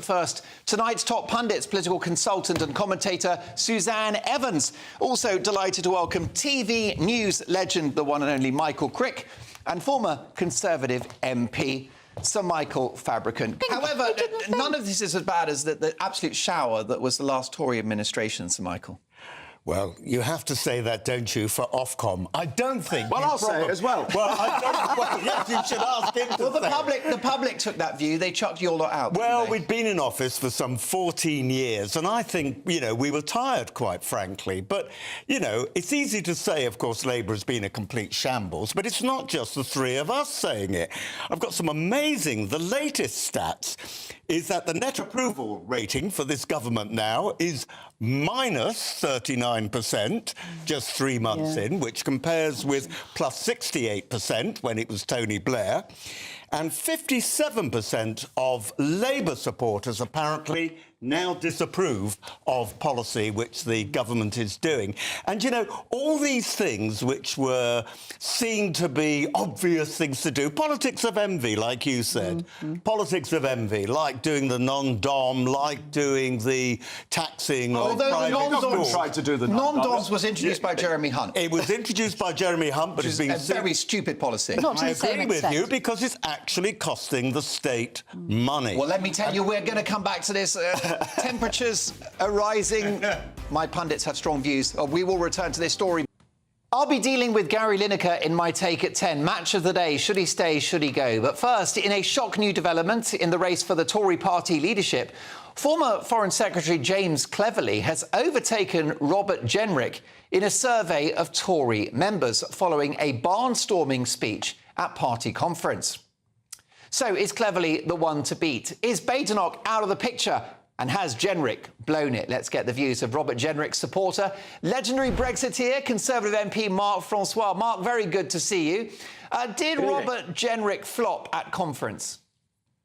first, tonight's top pundits, political consultant and commentator Suzanne Evans. Also delighted to welcome TV news legend, the one and only Michael Crick, and former Conservative MP Sir Michael Fabricant. However, none of this is as bad as the absolute shower that was the last Tory administration, Sir Michael. Well, you have to say that, don't you, for Ofcom? I don't think... Well, I'll say it as well. Well, I don't... Well, yes, you should ask him to Well, the public took that view. They chucked you all lot out, Well, we'd been in office for some 14 years, and I think, you know, we were tired, quite frankly. But, you know, it's easy to say, of course, Labour has been a complete shambles, but it's not just the three of us saying it. I've got some amazing... The latest stats is that the net approval rating for this government now is minus 39% just 3 months in, which compares with plus 68% when it was Tony Blair. And 57% of Labour supporters apparently now disapprove of policy which the government is doing. And, you know, all these things which were seen to be obvious things to do, politics of envy, like you said, politics of envy, like doing the non-dom, like doing the taxing of private schools. Tried to do the non-doms was introduced by Jeremy Hunt. It was introduced by Jeremy Hunt, but it's been a very stupid policy. Not to I the same agree with extent. you, because it's actually costing the state money. Well, let me tell you, we're going to come back to this. Temperatures are rising. My pundits have strong views. We will return to this story. I'll be dealing with Gary Lineker in my take at 10. Match of the day. Should he stay? Should he go? But first, in a shock new development in the race for the Tory party leadership, former Foreign Secretary James Cleverly has overtaken Robert Jenrick in a survey of Tory members following a barnstorming speech at party conference. So is Cleverly the one to beat? Is Badenoch out of the picture? And has Jenrick blown it? Let's get the views of Robert Jenrick's supporter, legendary Brexiteer, Conservative MP Mark Francois. Mark, very good to see you. Did Robert Jenrick flop at conference?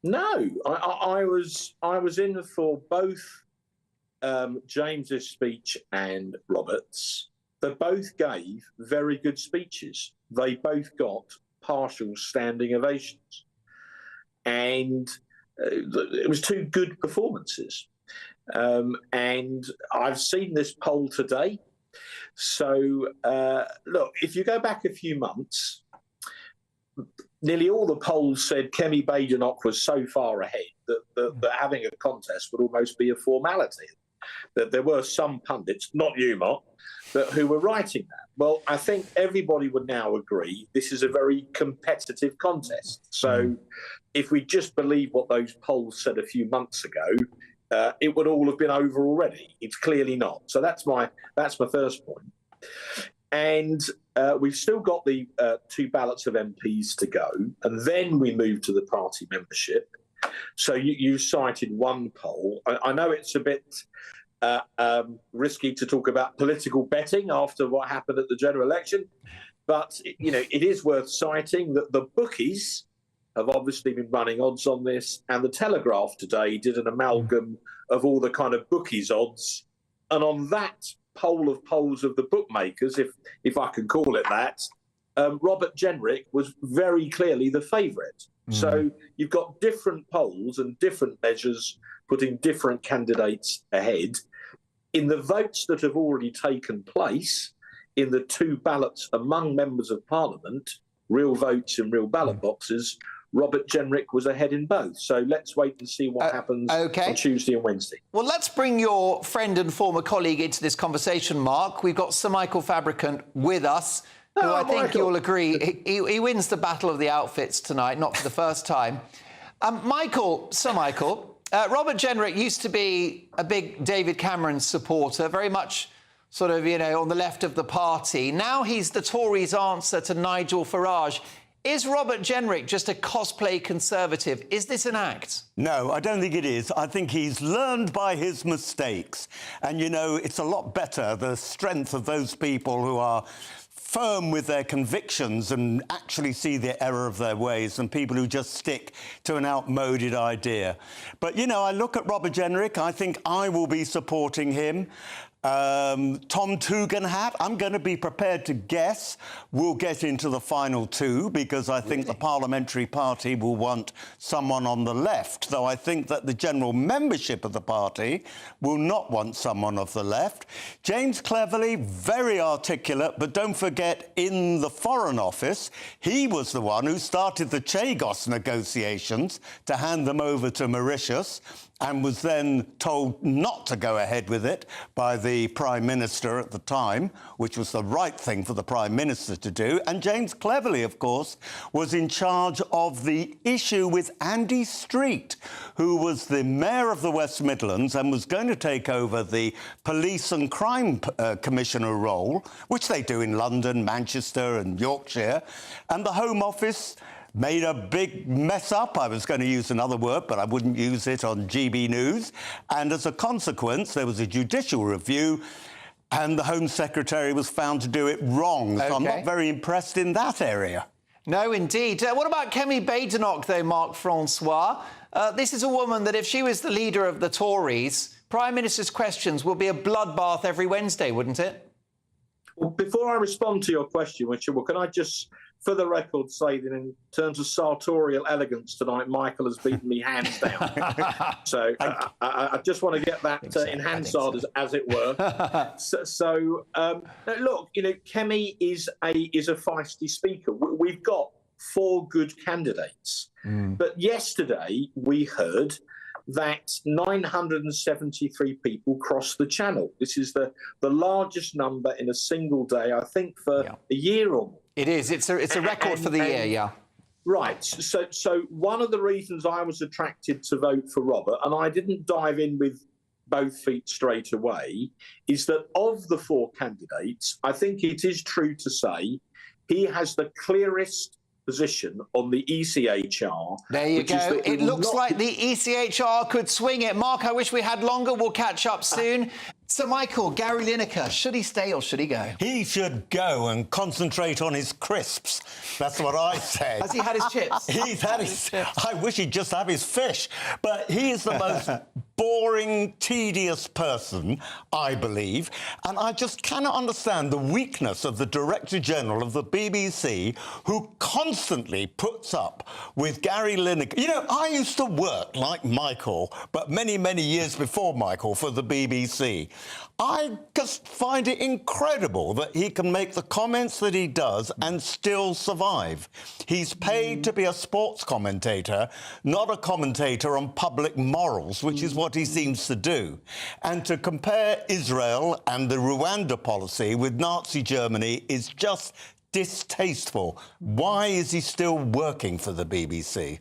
No, I was in for both James's speech and Robert's. They both gave very good speeches. They both got partial standing ovations. And it was two good performances. And I've seen this poll today. So, look, if you go back a few months, nearly all the polls said Kemi Badenoch was so far ahead that having a contest would almost be a formality. That there were some pundits, not you, Mark, who were writing that. Well, I think everybody would now agree this is a very competitive contest. So if we just believe what those polls said a few months ago, it would all have been over already. It's clearly not. So that's my first point. And we've still got the two ballots of MPs to go, and then we move to the party membership. So you cited one poll. I know it's a bit risky to talk about political betting after what happened at the general election, but you know it is worth citing that the bookies have obviously been running odds on this, and the Telegraph today did an amalgam of all the kind of bookies odds, and on that poll of polls of the bookmakers, if I can call it that, Robert Jenrick was very clearly the favourite. So you've got different polls and different measures putting different candidates ahead. In the votes that have already taken place, in the two ballots among members of Parliament, real votes in real ballot boxes, Robert Jenrick was ahead in both. So let's wait and see what happens on Tuesday and Wednesday. Well, let's bring your friend and former colleague into this conversation, Mark. We've got Sir Michael Fabricant with us, who I think you'll agree, he wins the battle of the outfits tonight, not for the first time. Sir Michael, Robert Jenrick used to be a big David Cameron supporter, very much sort of, you know, on the left of the party. Now he's the Tories' answer to Nigel Farage. Is Robert Jenrick just a cosplay Conservative? Is this an act? No, I don't think it is. I think he's learned by his mistakes. And, you know, it's a lot better, the strength of those people who are firm with their convictions and actually see the error of their ways than people who just stick to an outmoded idea. But, you know, I look at Robert Jenrick, I think I will be supporting him. Tom Tugendhat, I'm going to be prepared to guess, will get into the final two because I think the parliamentary party will want someone on the left, though I think that the general membership of the party will not want someone of the left. James Cleverly, very articulate, but don't forget, in the Foreign Office, he was the one who started the Chagos negotiations to hand them over to Mauritius, and was then told not to go ahead with it by the Prime Minister at the time, which was the right thing for the Prime Minister to do. And James Cleverly, of course, was in charge of the issue with Andy Street, who was the Mayor of the West Midlands and was going to take over the Police and Crime Commissioner role, which they do in London, Manchester and Yorkshire. And the Home Office made a big mess up. I was going to use another word, but I wouldn't use it on GB News. And as a consequence, there was a judicial review and the Home Secretary was found to do it wrong. So I'm not very impressed in that area. No, indeed. What about Kemi Badenoch, though, Marc-Francois? This is a woman that if she was the leader of the Tories, Prime Minister's questions would be a bloodbath every Wednesday, wouldn't it? Well, before I respond to your question, can I just, for the record, say that in terms of sartorial elegance tonight, Michael has beaten me hands down. So I just want to get that in Hansard, as it were. Look, Kemi is a feisty speaker. We've got 4 good candidates. But yesterday we heard that 973 people crossed the channel. This is the largest number in a single day, I think, for a year or more. It is. It's a record for the year, yeah. Right. So one of the reasons I was attracted to vote for Robert, and I didn't dive in with both feet straight away, is that of the 4 candidates, I think it is true to say he has the clearest position on the ECHR. There you go. It looks like the ECHR could swing it. Mark, I wish we had longer. We'll catch up soon. So, Michael, Gary Lineker, should he stay or should he go? He should go and concentrate on his crisps. That's what I said. Has he had his chips? He's had his... I wish he'd just have his fish. But he is the most boring, tedious person, I believe. And I just cannot understand the weakness of the Director General of the BBC, who constantly puts up with Gary Lineker. You know, I used to work like Michael, but many, many years before Michael, for the BBC. I just find it incredible that he can make the comments that he does and still survive. He's paid to be a sports commentator, not a commentator on public morals, which is what he seems to do. And to compare Israel and the Rwanda policy with Nazi Germany is just distasteful. Why is he still working for the BBC?